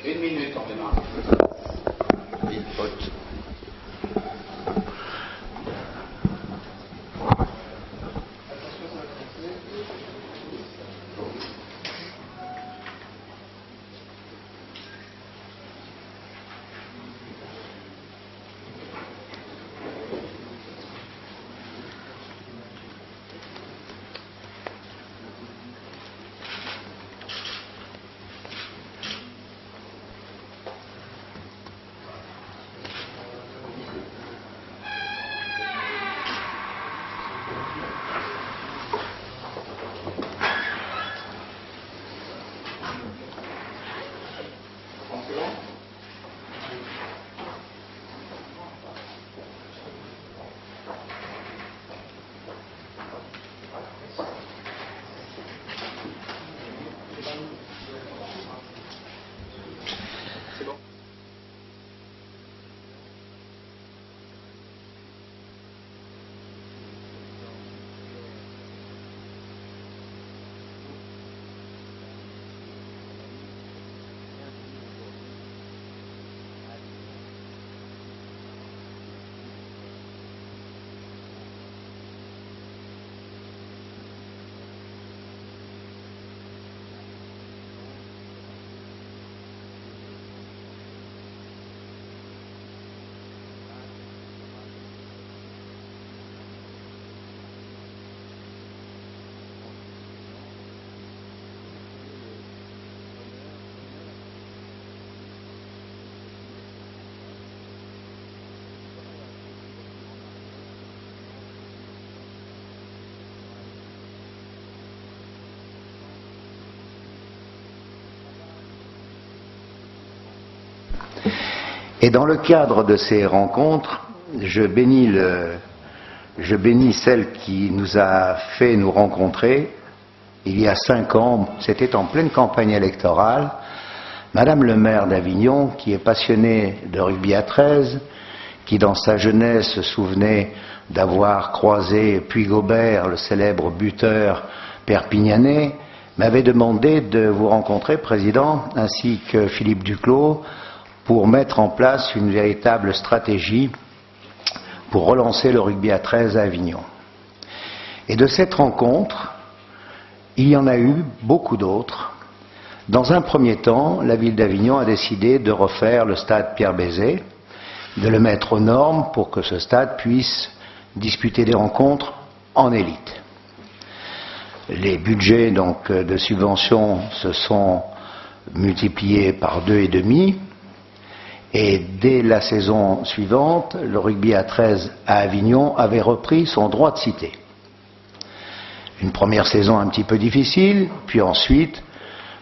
Une minute, on démarre. Et dans le cadre de ces rencontres, je bénis celle qui nous a fait nous rencontrer il y a 5 ans, c'était en pleine campagne électorale, Madame le maire d'Avignon, qui est passionnée de rugby à 13, qui dans sa jeunesse se souvenait d'avoir croisé Puy-Gobert, le célèbre buteur perpignanais, m'avait demandé de vous rencontrer, Président, ainsi que Philippe Duclos, pour mettre en place une véritable stratégie pour relancer le rugby à 13 à Avignon. Et de cette rencontre, il y en a eu beaucoup d'autres. Dans un premier temps, la ville d'Avignon a décidé de refaire le stade Pierre-Bézet, de le mettre aux normes pour que ce stade puisse disputer des rencontres en élite. Les budgets donc de subvention se sont multipliés par 2,5. Et dès la saison suivante, le rugby à 13 à Avignon avait repris son droit de cité. Une première saison un petit peu difficile, puis ensuite,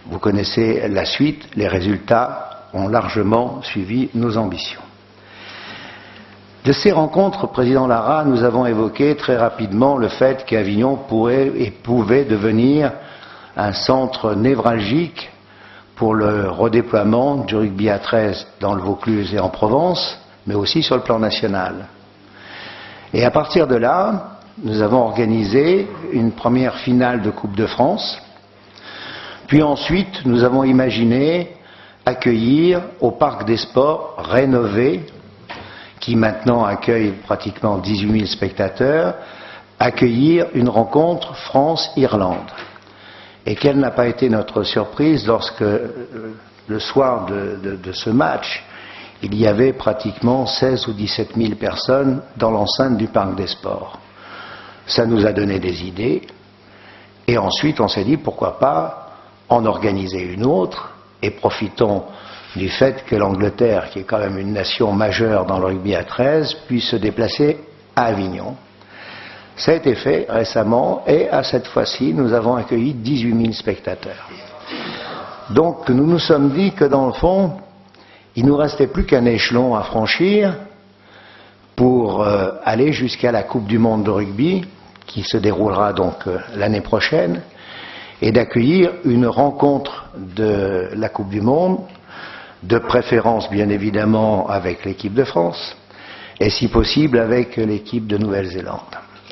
vous connaissez la suite, les résultats ont largement suivi nos ambitions. De ces rencontres, Président Lara, nous avons évoqué très rapidement le fait qu'Avignon pourrait et pouvait devenir un centre névralgique pour le redéploiement du rugby à 13 dans le Vaucluse et en Provence, mais aussi sur le plan national. Et à partir de là, nous avons organisé une première finale de Coupe de France, puis ensuite nous avons imaginé accueillir au Parc des Sports rénové, qui maintenant accueille pratiquement 18 000 spectateurs, accueillir une rencontre France-Irlande. Et quelle n'a pas été notre surprise lorsque, le soir de ce match, il y avait pratiquement 16 ou 17 000 personnes dans l'enceinte du Parc des Sports. Ça nous a donné des idées, et ensuite on s'est dit pourquoi pas en organiser une autre, et profitons du fait que l'Angleterre, qui est quand même une nation majeure dans le rugby à 13, puisse se déplacer à Avignon. Ça a été fait récemment et à cette fois-ci, nous avons accueilli 18 000 spectateurs. Donc nous nous sommes dit que dans le fond, il ne nous restait plus qu'un échelon à franchir pour aller jusqu'à la Coupe du Monde de rugby, qui se déroulera donc l'année prochaine, et d'accueillir une rencontre de la Coupe du Monde, de préférence bien évidemment avec l'équipe de France, et si possible avec l'équipe de Nouvelle-Zélande.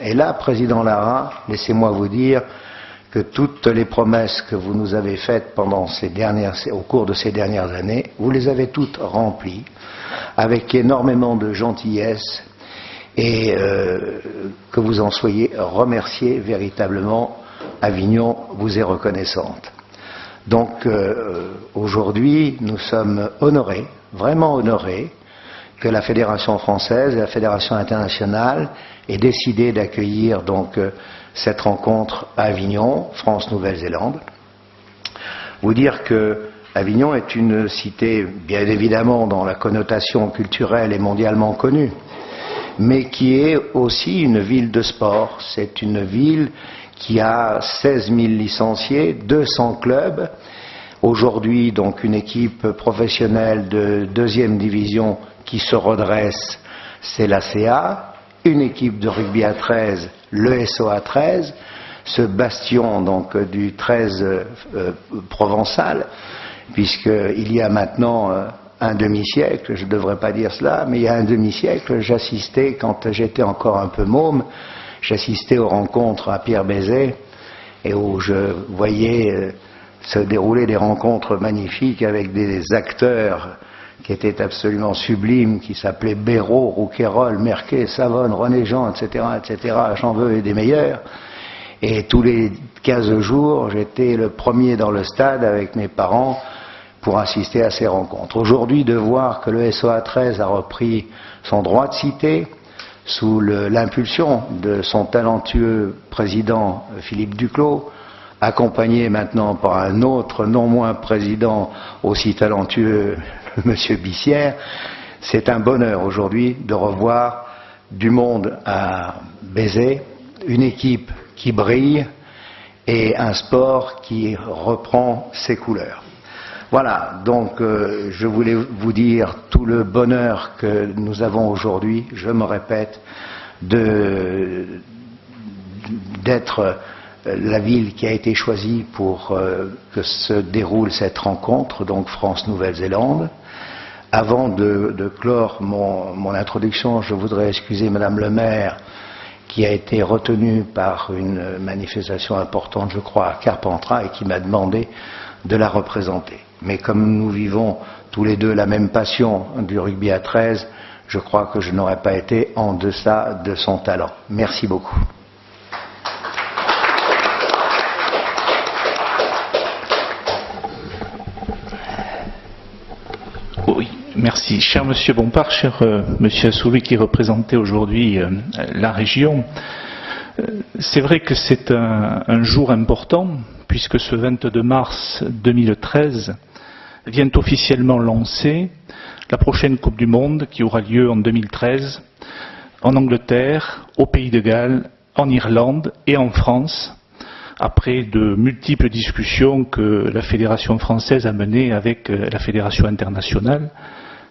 Et là, Président Lara, laissez-moi vous dire que toutes les promesses que vous nous avez faites au cours de ces dernières années, vous les avez toutes remplies avec énormément de gentillesse et que vous en soyez remerciés véritablement. Avignon vous est reconnaissante. Donc aujourd'hui, nous sommes honorés, vraiment honorés, que la Fédération française et la Fédération internationale aient décidé d'accueillir donc cette rencontre à Avignon, France-Nouvelle-Zélande. Vous dire que Avignon est une cité, bien évidemment, dont la connotation culturelle est mondialement connue, mais qui est aussi une ville de sport. C'est une ville qui a 16 000 licenciés, 200 clubs. Aujourd'hui, donc, une équipe professionnelle de 2e division qui se redresse, c'est l'ACA. Une équipe de rugby à 13, le SOA 13, ce bastion donc du 13 provençal, puisqu'il y a maintenant un demi-siècle, je ne devrais pas dire cela, mais il y a un demi-siècle, j'assistais, quand j'étais encore un peu môme, j'assistais aux rencontres à Pierre-Bézet, et où je voyais se dérouler des rencontres magnifiques avec des acteurs qui étaient absolument sublimes, qui s'appelaient Béraud, Rouquayrol, Merquet, Savonne, René Jean, etc., etc., j'en veux et des meilleurs. Et tous les 15 jours, j'étais le premier dans le stade avec mes parents pour assister à ces rencontres. Aujourd'hui, de voir que le SOA 13 a repris son droit de cité sous l'impulsion de son talentueux président Philippe Duclos, accompagné maintenant par un autre non moins président aussi talentueux, Monsieur Bissière, c'est un bonheur aujourd'hui de revoir du monde à Bézet, une équipe qui brille et un sport qui reprend ses couleurs. Voilà, donc je voulais vous dire tout le bonheur que nous avons aujourd'hui, je me répète, d'être la ville qui a été choisie pour que se déroule cette rencontre, donc France-Nouvelle-Zélande. Avant de clore mon introduction, je voudrais excuser Madame le maire, qui a été retenue par une manifestation importante, je crois, à Carpentras, et qui m'a demandé de la représenter. Mais comme nous vivons tous les deux la même passion du rugby à 13, je crois que je n'aurais pas été en deçà de son talent. Merci beaucoup. Oui, merci. Cher Monsieur Bompard, cher Monsieur Assouline qui représentait aujourd'hui la région, c'est vrai que c'est un jour important, puisque ce 22 mars 2013 vient officiellement lancer la prochaine Coupe du Monde qui aura lieu en 2013 en Angleterre, au Pays de Galles, en Irlande et en France, après de multiples discussions que la Fédération française a menées avec la Fédération internationale,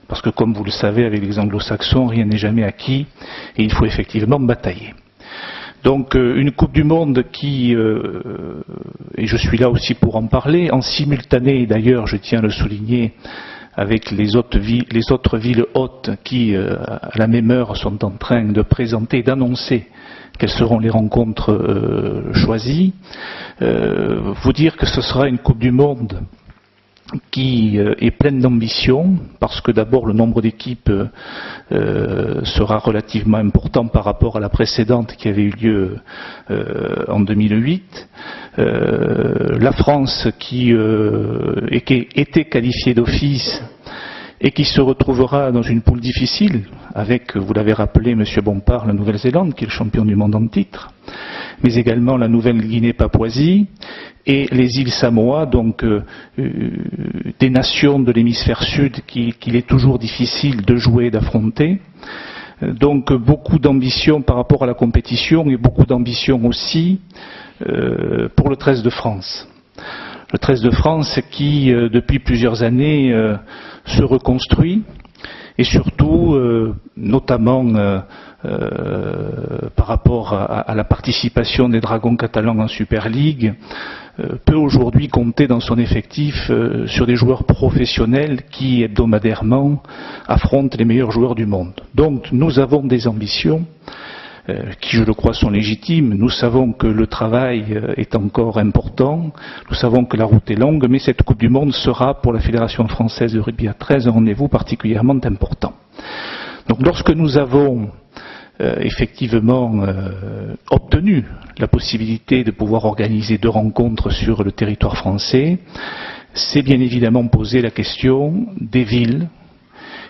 parce que comme vous le savez, avec les anglo-saxons, rien n'est jamais acquis et il faut effectivement batailler. Donc une Coupe du Monde qui, et je suis là aussi pour en parler, en simultané d'ailleurs, je tiens à le souligner, avec les autres villes hôtes qui, à la même heure, sont en train de présenter, d'annoncer quelles seront les rencontres choisies. Vous dire que ce sera une Coupe du Monde qui est pleine d'ambition, parce que d'abord le nombre d'équipes sera relativement important par rapport à la précédente qui avait eu lieu en 2008. La France qui était qualifiée d'office et qui se retrouvera dans une poule difficile avec, vous l'avez rappelé, Monsieur Bompard, la Nouvelle-Zélande, qui est le champion du monde en titre, mais également la Nouvelle-Guinée-Papouasie et les îles Samoa, donc des nations de l'hémisphère sud qu'il est toujours difficile de jouer et d'affronter. Donc beaucoup d'ambition par rapport à la compétition et beaucoup d'ambition aussi pour le 13 de France. Le 13 de France qui, depuis plusieurs années, se reconstruit et surtout, notamment par rapport à la participation des Dragons catalans en Super League, peut aujourd'hui compter dans son effectif sur des joueurs professionnels qui, hebdomadairement, affrontent les meilleurs joueurs du monde. Donc nous avons des ambitions qui, je le crois, sont légitimes. Nous savons que le travail est encore important, nous savons que la route est longue, mais cette Coupe du Monde sera pour la Fédération française de rugby à 13 un rendez-vous particulièrement important. Donc lorsque nous avons effectivement obtenu la possibilité de pouvoir organiser 2 rencontres sur le territoire français, c'est bien évidemment posé la question des villes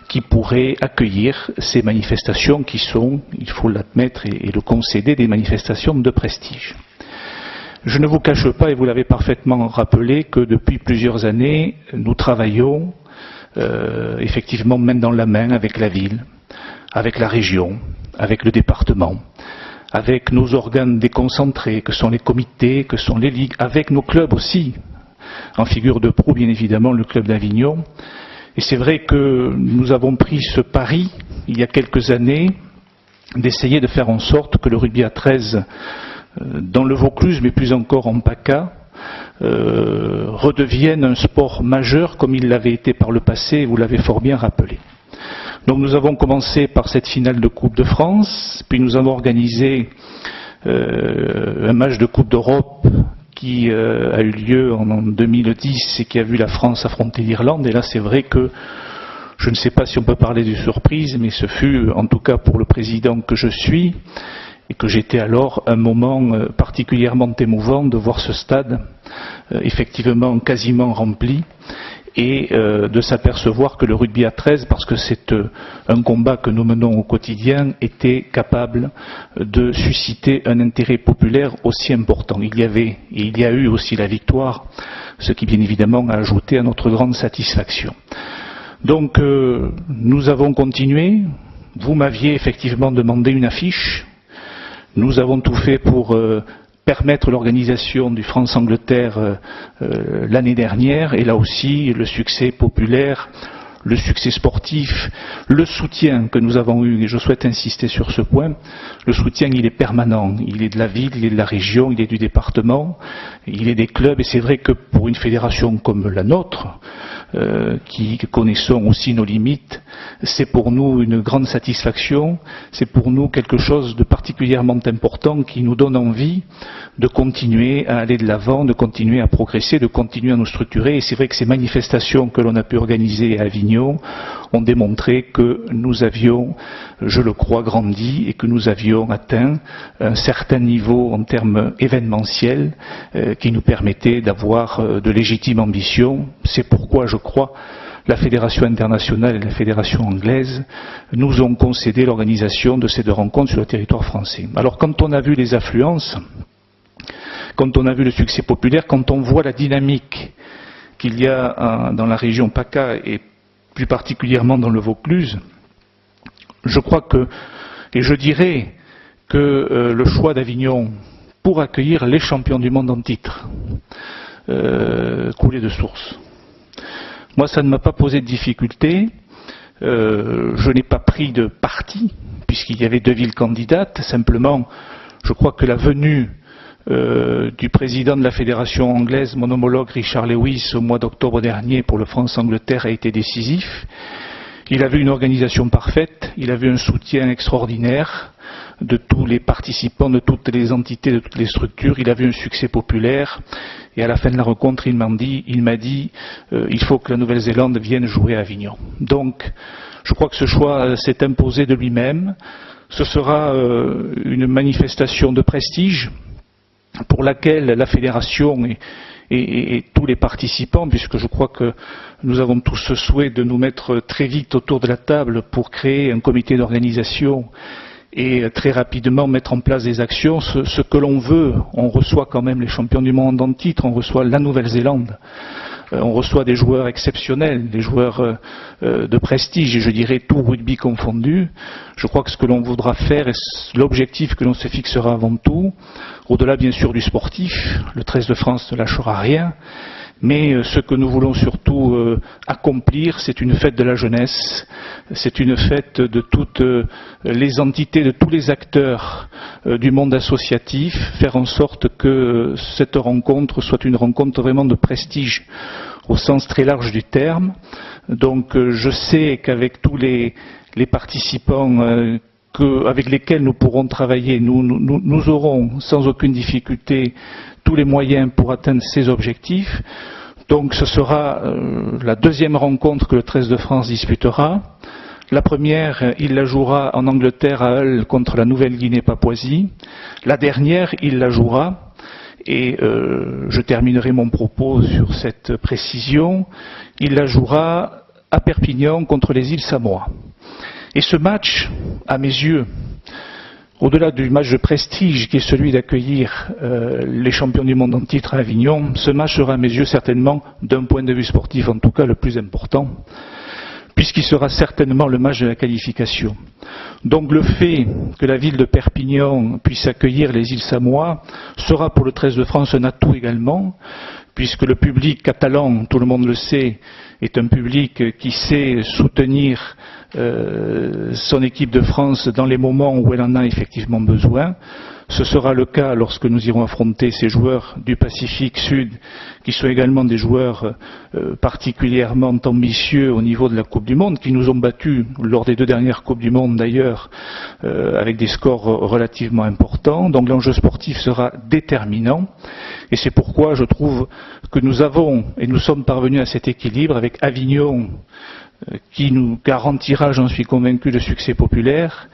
qui pourraient accueillir ces manifestations qui sont, il faut l'admettre et le concéder, des manifestations de prestige. Je ne vous cache pas, et vous l'avez parfaitement rappelé, que depuis plusieurs années, nous travaillons effectivement main dans la main avec la ville, avec la région, avec le département, avec nos organes déconcentrés, que sont les comités, que sont les ligues, avec nos clubs aussi, en figure de proue bien évidemment le club d'Avignon. Et c'est vrai que nous avons pris ce pari, il y a quelques années, d'essayer de faire en sorte que le rugby à 13, dans le Vaucluse, mais plus encore en PACA, redevienne un sport majeur comme il l'avait été par le passé, et vous l'avez fort bien rappelé. Donc nous avons commencé par cette finale de Coupe de France, puis nous avons organisé un match de Coupe d'Europe qui a eu lieu en 2010 et qui a vu la France affronter l'Irlande. Et là, c'est vrai que, je ne sais pas si on peut parler de surprise, mais ce fut, en tout cas pour le président que je suis, et que j'étais alors, un moment particulièrement émouvant de voir ce stade effectivement quasiment rempli, et de s'apercevoir que le rugby à 13, parce que c'est un combat que nous menons au quotidien, était capable de susciter un intérêt populaire aussi important. Il y a eu aussi la victoire, ce qui bien évidemment a ajouté à notre grande satisfaction. Donc nous avons continué, vous m'aviez effectivement demandé une affiche, nous avons tout fait pour permettre l'organisation du France-Angleterre l'année dernière, et là aussi le succès populaire, le succès sportif, le soutien que nous avons eu, et je souhaite insister sur ce point, le soutien il est permanent, il est de la ville, il est de la région, il est du département, il est des clubs, et c'est vrai que pour une fédération comme la nôtre, qui connaissons aussi nos limites, c'est pour nous une grande satisfaction, c'est pour nous quelque chose de particulièrement important qui nous donne envie de continuer à aller de l'avant, de continuer à progresser, de continuer à nous structurer. Et c'est vrai que ces manifestations que l'on a pu organiser à Avignon ont démontré que nous avions, je le crois, grandi et que nous avions atteint un certain niveau en termes événementiels qui nous permettait d'avoir de légitimes ambitions. C'est pourquoi, je crois, la Fédération internationale et la Fédération anglaise nous ont concédé l'organisation de ces 2 rencontres sur le territoire français. Alors quand on a vu les affluences, quand on a vu le succès populaire, quand on voit la dynamique qu'il y a dans la région PACA et plus particulièrement dans le Vaucluse, je crois que, et je dirais que le choix d'Avignon pour accueillir les champions du monde en titre coulait de source. Moi, ça ne m'a pas posé de difficulté. Je n'ai pas pris de parti, puisqu'il y avait 2 villes candidates. Simplement, je crois que la venue du président de la fédération anglaise, mon homologue Richard Lewis, au mois d'octobre dernier pour le France-Angleterre a été décisif. Il a vu une organisation parfaite, il a vu un soutien extraordinaire de tous les participants, de toutes les entités, de toutes les structures. Il a vu un succès populaire. Et à la fin de la rencontre, il m'a dit il faut que la Nouvelle-Zélande vienne jouer à Avignon. Donc, je crois que ce choix s'est imposé de lui-même. Ce sera une manifestation de prestige pour laquelle la fédération et tous les participants, puisque je crois que nous avons tous ce souhait de nous mettre très vite autour de la table pour créer un comité d'organisation et très rapidement mettre en place des actions. Ce que l'on veut, on reçoit quand même les champions du monde en titre, on reçoit la Nouvelle-Zélande, on reçoit des joueurs exceptionnels, des joueurs de prestige, et je dirais tout rugby confondu. Je crois que ce que l'on voudra faire, et l'objectif que l'on se fixera avant tout, au-delà bien sûr du sportif, le 13 de France ne lâchera rien, mais ce que nous voulons surtout accomplir, c'est une fête de la jeunesse, c'est une fête de toutes les entités, de tous les acteurs du monde associatif, faire en sorte que cette rencontre soit une rencontre vraiment de prestige au sens très large du terme. Donc je sais qu'avec tous les participants avec lesquels nous pourrons travailler. Nous aurons sans aucune difficulté tous les moyens pour atteindre ces objectifs. Donc ce sera la deuxième rencontre que le 13 de France disputera. La première, il la jouera en Angleterre à Hull contre la Nouvelle-Guinée-Papouasie. La dernière, il la jouera, et je terminerai mon propos sur cette précision, il la jouera à Perpignan contre les îles Samoa. Et ce match, à mes yeux, au-delà du match de prestige qui est celui d'accueillir les champions du monde en titre à Avignon, ce match sera à mes yeux certainement, d'un point de vue sportif en tout cas, le plus important, puisqu'il sera certainement le match de la qualification. Donc le fait que la ville de Perpignan puisse accueillir les îles Samoa sera pour le 13 de France un atout également, puisque le public catalan, tout le monde le sait, est un public qui sait soutenir son équipe de France dans les moments où elle en a effectivement besoin. Ce sera le cas lorsque nous irons affronter ces joueurs du Pacifique Sud, qui sont également des joueurs particulièrement ambitieux au niveau de la Coupe du Monde, qui nous ont battus lors des 2 dernières Coupes du Monde d'ailleurs, avec des scores relativement importants. Donc l'enjeu sportif sera déterminant, et c'est pourquoi je trouve que nous avons et nous sommes parvenus à cet équilibre avec Avignon, qui nous garantira, j'en suis convaincu, le succès populaire,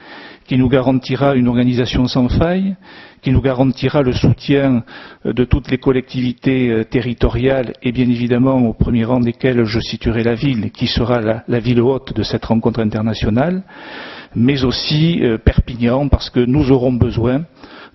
qui nous garantira une organisation sans faille, qui nous garantira le soutien de toutes les collectivités territoriales et bien évidemment au premier rang desquelles je situerai la ville, qui sera la ville hôte de cette rencontre internationale, mais aussi Perpignan, parce que nous aurons besoin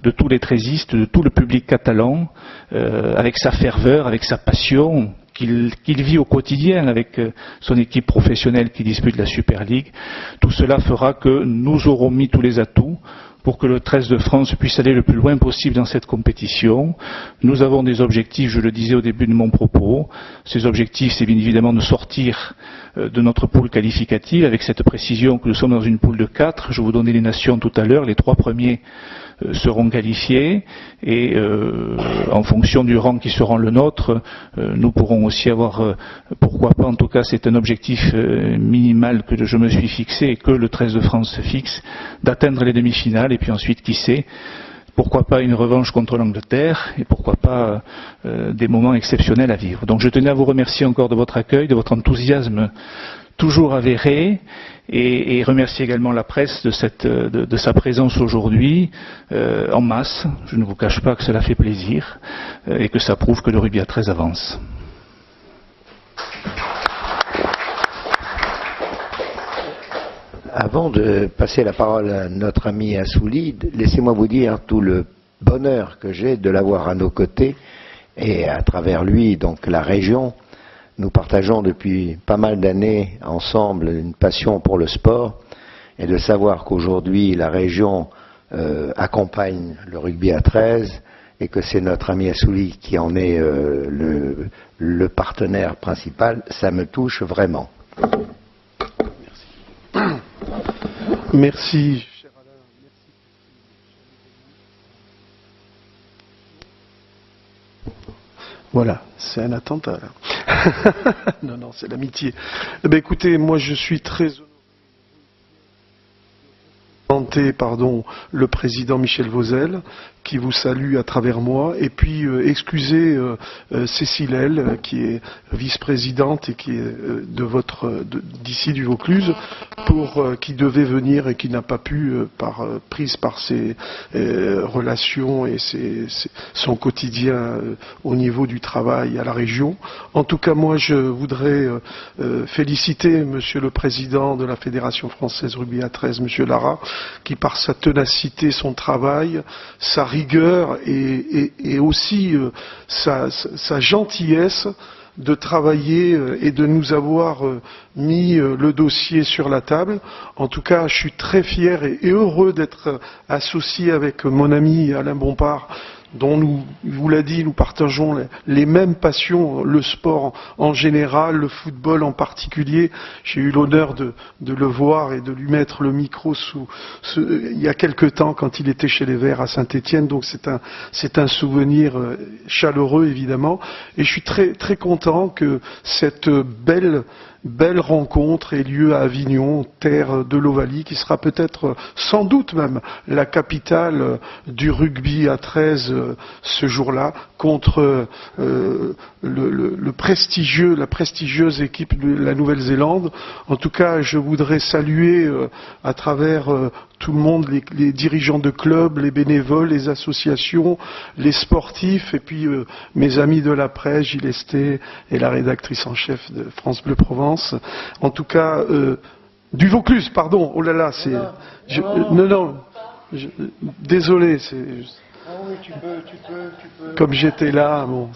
de tous les trésistes, de tout le public catalan, avec sa ferveur, avec sa passion, qu'il vit au quotidien avec son équipe professionnelle qui dispute la Super League. Tout cela fera que nous aurons mis tous les atouts pour que le 13 de France puisse aller le plus loin possible dans cette compétition. Nous avons des objectifs, je le disais au début de mon propos. Ces objectifs, c'est bien évidemment de sortir de notre poule qualificative, avec cette précision que nous sommes dans une poule de 4. Je vous donnais les nations tout à l'heure, les 3 premiers seront qualifiés, et en fonction du rang qui sera le nôtre, nous pourrons aussi avoir, pourquoi pas, en tout cas c'est un objectif minimal que je me suis fixé et que le 13 de France se fixe, d'atteindre les demi-finales, et puis ensuite, qui sait, pourquoi pas une revanche contre l'Angleterre, et pourquoi pas des moments exceptionnels à vivre. Donc je tenais à vous remercier encore de votre accueil, de votre enthousiasme toujours avéré, et remercier également la presse de sa présence aujourd'hui en masse. Je ne vous cache pas que cela fait plaisir et que ça prouve que le rugby à 13 avance. Avant de passer la parole à notre ami Assouli, laissez-moi vous dire tout le bonheur que j'ai de l'avoir à nos côtés, et à travers lui, donc la région. Nous partageons depuis pas mal d'années ensemble une passion pour le sport, et de savoir qu'aujourd'hui la région accompagne le rugby à 13 et que c'est notre ami Assouli qui en est le partenaire principal, ça me touche vraiment. Merci. Voilà, c'est un attentat là. Non, non, c'est l'amitié. Eh bien, écoutez, moi je suis très honoré de présenter, le président Michel Vauzel, qui vous salue à travers moi, et puis excusez Cécile L, qui est vice-présidente et qui est d'ici du Vaucluse, qui devait venir et qui n'a pas pu, prise par ses relations et son quotidien au niveau du travail à la région. En tout cas, moi, je voudrais féliciter Monsieur le Président de la Fédération Française Rugby à 13, Monsieur Lara, qui par sa ténacité, son travail, sa rigueur et aussi sa gentillesse de travailler et de nous avoir mis le dossier sur la table. En tout cas, je suis très fier et heureux d'être associé avec mon ami Alain Bompard, dont il vous l'a dit, nous partageons les mêmes passions, le sport en général, le football en particulier. J'ai eu l'honneur de le voir et de lui mettre le micro il y a quelque temps quand il était chez les Verts à Saint-Étienne, donc c'est un souvenir chaleureux évidemment, et je suis très très content que cette belle rencontre ait lieu à Avignon, terre de l'Ovalie, qui sera peut-être, sans doute même, la capitale du rugby à 13 ce jour-là, contre la prestigieuse équipe de la Nouvelle-Zélande. En tout cas, je voudrais saluer à travers tout le monde, les dirigeants de clubs, les bénévoles, les associations, les sportifs, et puis mes amis de la presse, Gilles Esté et la rédactrice en chef de France Bleu Provence. En tout cas, du Vaucluse, pardon, oh là là, c'est... désolé, c'est... Oh oui, tu peux. Comme j'étais là, bon,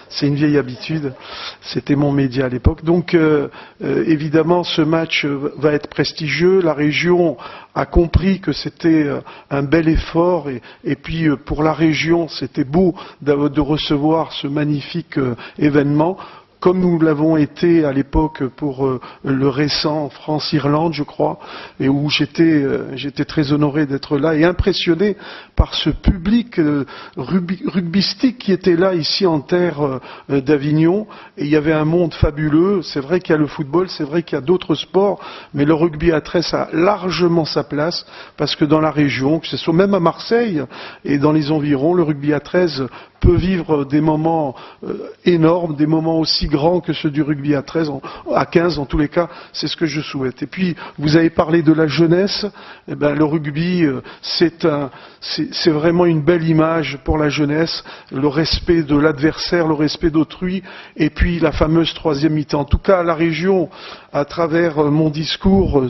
c'est une vieille habitude. C'était mon média à l'époque. Donc, évidemment, ce match va être prestigieux. La région a compris que c'était un bel effort. Et puis, pour la région, c'était beau de recevoir ce magnifique événement. Comme nous l'avons été à l'époque pour le récent France-Irlande, je crois, et où j'étais très honoré d'être là et impressionné par ce public rugbystique qui était là ici en terre d'Avignon. Et il y avait un monde fabuleux. C'est vrai qu'il y a le football, c'est vrai qu'il y a d'autres sports, mais le rugby à 13 a largement sa place parce que dans la région, que ce soit même à Marseille et dans les environs, le rugby à 13 peut vivre des moments énormes, des moments aussi grands que ceux du rugby à 13, à 15 en tous les cas, c'est ce que je souhaite. Et puis, vous avez parlé de la jeunesse, eh ben, le rugby, c'est vraiment une belle image pour la jeunesse, le respect de l'adversaire, le respect d'autrui, et puis la fameuse troisième mi-temps. En tout cas, la région, à travers mon discours,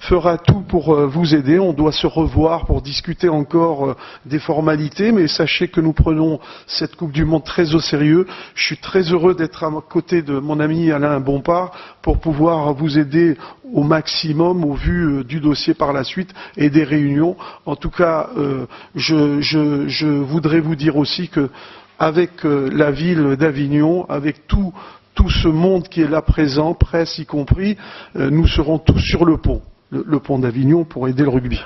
fera tout pour vous aider. On doit se revoir pour discuter encore des formalités, mais sachez que nous prenons cette Coupe du Monde très au sérieux. Je suis très heureux d'être à côté de mon ami Alain Bompard pour pouvoir vous aider au maximum au vu du dossier par la suite et des réunions. En tout cas, je voudrais vous dire aussi que avec la ville d'Avignon, avec tout ce monde qui est là présent, presse y compris, nous serons tous sur le pont d'Avignon pour aider le rugby.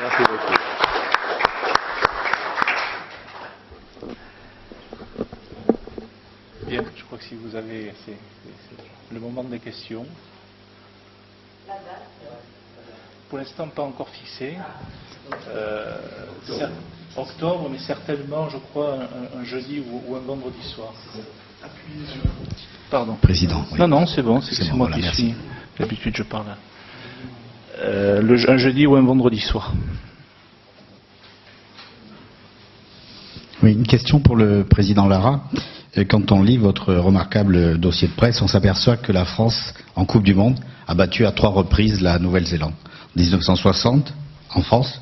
Merci beaucoup. Bien, je crois que si vous avez... C'est le moment des questions. Pour l'instant, pas encore fixé. Octobre, mais certainement, je crois, un jeudi ou un vendredi soir. Pardon. Président. Oui. Non, c'est bon, c'est moi qui suis. D'habitude, je parle. Un jeudi ou un vendredi soir. Oui, une question pour le président Lara. Quand on lit votre remarquable dossier de presse, on s'aperçoit que la France, en Coupe du Monde, a battu à 3 reprises la Nouvelle-Zélande. En 1960, en France,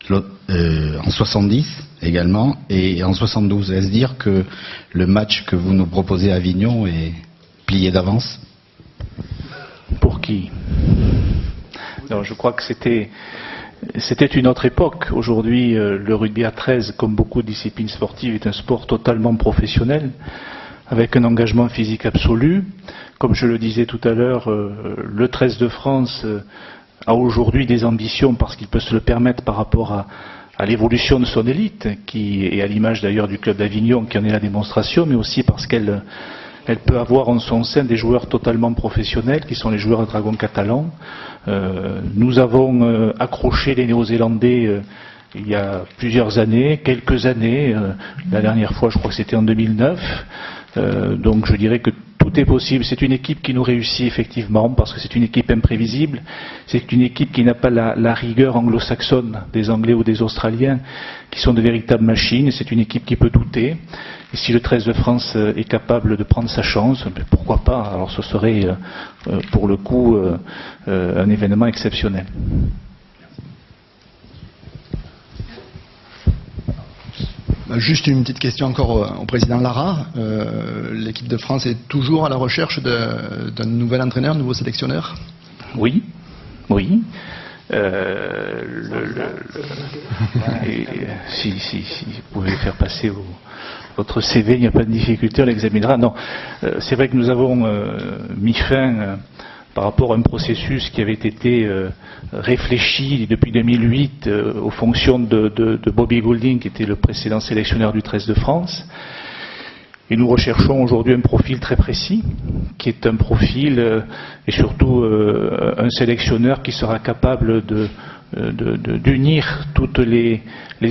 en 70 également, et en 72. Est-ce dire que le match que vous nous proposez à Avignon est plié d'avance? Pour qui? Non, je crois que c'était une autre époque. Aujourd'hui, le rugby à 13, comme beaucoup de disciplines sportives, est un sport totalement professionnel, avec un engagement physique absolu. Comme je le disais tout à l'heure, le 13 de France a aujourd'hui des ambitions parce qu'il peut se le permettre par rapport à l'évolution de son élite, qui est à l'image d'ailleurs du club d'Avignon qui en est la démonstration, mais aussi parce qu'elle peut avoir en son sein des joueurs totalement professionnels, qui sont les joueurs de Dragons catalans. Nous avons accroché les Néo-Zélandais il y a plusieurs années, quelques années. La dernière fois, je crois que c'était en 2009. Donc je dirais que tout est possible. C'est une équipe qui nous réussit effectivement, parce que c'est une équipe imprévisible. C'est une équipe qui n'a pas la rigueur anglo-saxonne des Anglais ou des Australiens, qui sont de véritables machines. C'est une équipe qui peut douter. Et si le 13 de France est capable de prendre sa chance, pourquoi pas? Alors ce serait pour le coup un événement exceptionnel. Juste une petite question encore au président Lara. L'équipe de France est toujours à la recherche d'un nouvel entraîneur, un nouveau sélectionneur? Oui. Si vous pouvez faire passer votre CV, il n'y a pas de difficulté, on l'examinera. Non, c'est vrai que nous avons mis fin par rapport à un processus qui avait été réfléchi depuis 2008 aux fonctions de Bobby Goulding, qui était le précédent sélectionneur du 13 de France. Et nous recherchons aujourd'hui un profil très précis, qui est un profil et surtout un sélectionneur qui sera capable d'unir toutes les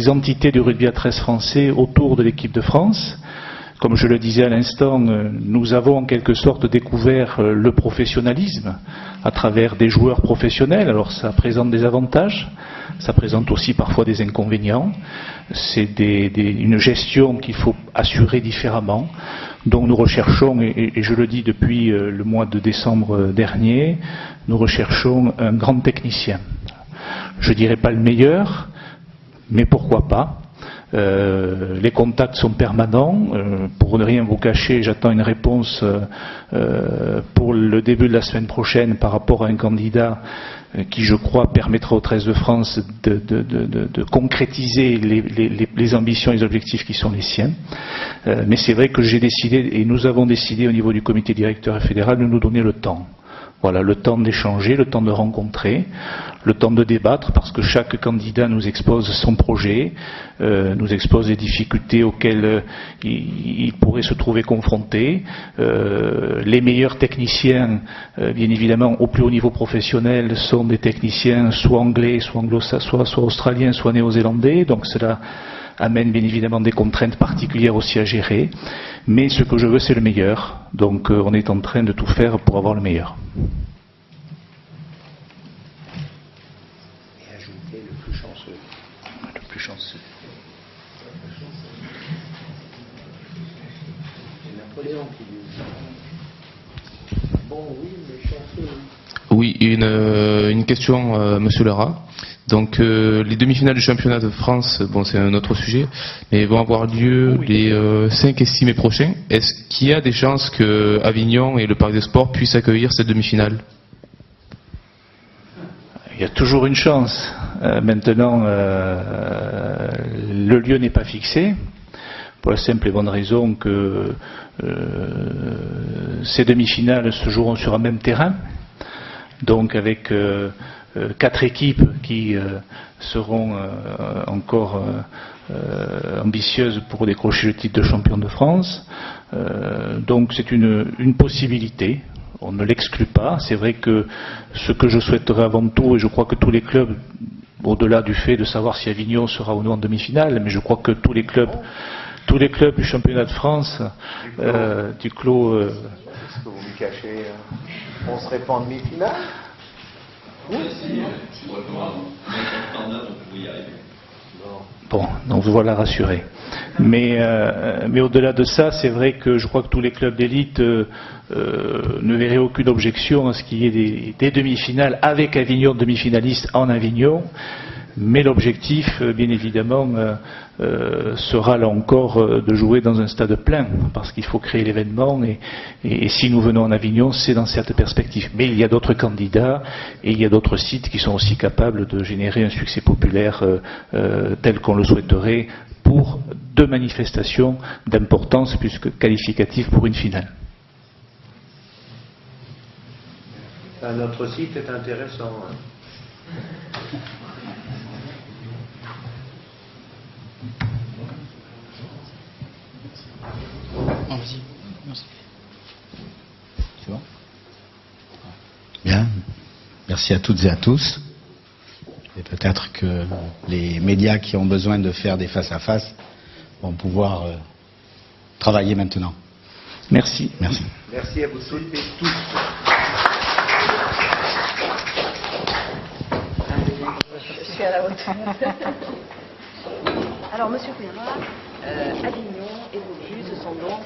entités du rugby à 13 français autour de l'équipe de France. Comme je le disais à l'instant, nous avons en quelque sorte découvert le professionnalisme à travers des joueurs professionnels. Alors ça présente des avantages, ça présente aussi parfois des inconvénients. C'est une gestion qu'il faut assurer différemment. Donc nous recherchons, et je le dis depuis le mois de décembre dernier, nous recherchons un grand technicien. Je dirais pas le meilleur, mais pourquoi pas. Les contacts sont permanents. Pour ne rien vous cacher, j'attends une réponse pour le début de la semaine prochaine par rapport à un candidat qui, je crois, permettra au 13 de France de concrétiser les ambitions et les objectifs qui sont les siens. Mais c'est vrai que j'ai décidé, et nous avons décidé au niveau du comité directeur fédéral, de nous donner le temps. Voilà, le temps d'échanger, le temps de rencontrer, le temps de débattre, parce que chaque candidat nous expose son projet, nous expose les difficultés auxquelles il pourrait se trouver confronté. Les meilleurs techniciens, bien évidemment, au plus haut niveau professionnel, sont des techniciens soit anglais, soit australiens, soit néo-zélandais. Donc cela amène bien évidemment des contraintes particulières aussi à gérer. Mais ce que je veux, c'est le meilleur. Donc on est en train de tout faire pour avoir le meilleur. Et ajouter le plus chanceux. Le plus chanceux. C'est Napoléon qui dit. Bon, oui, mais chanceux. Oui, une question, Monsieur Lara. Donc les demi-finales du championnat de France, bon c'est un autre sujet, mais vont avoir lieu les 5 et 6 mai prochains. Est-ce qu'il y a des chances que Avignon et le Parc des Sports puissent accueillir cette demi-finale? Il y a toujours une chance. Maintenant, le lieu n'est pas fixé, pour la simple et bonne raison que ces demi-finales se joueront sur un même terrain, donc avec 4 équipes qui seront encore ambitieuses pour décrocher le titre de champion de France. Donc c'est une possibilité, on ne l'exclut pas. C'est vrai que ce que je souhaiterais avant tout, et je crois que tous les clubs, au-delà du fait de savoir si Avignon sera ou non en demi-finale, mais je crois que tous les clubs du championnat de France, du clos... Est-ce que vous me cachez on serait pas en demi-finale? Bon, donc vous voilà rassuré. Mais au-delà de ça, c'est vrai que je crois que tous les clubs d'élite ne verraient aucune objection à ce qu'il y ait des demi-finales avec Avignon, demi-finaliste en Avignon. Mais l'objectif, bien évidemment, sera là encore de jouer dans un stade plein, parce qu'il faut créer l'événement, et si nous venons en Avignon, c'est dans cette perspective. Mais il y a d'autres candidats, et il y a d'autres sites qui sont aussi capables de générer un succès populaire tel qu'on le souhaiterait pour 2 manifestations d'importance, puisque qualificatives pour une finale. Notre site est intéressant. Hein. C'est bon? Bien. Merci à toutes et à tous. Et peut-être que les médias qui ont besoin de faire des face-à-face vont pouvoir travailler maintenant. Merci. Merci. Merci à vous toutes et tous. Je suis à la hauteur. Alors, Monsieur Ferrat, Avignon et Vaucluse sont donc...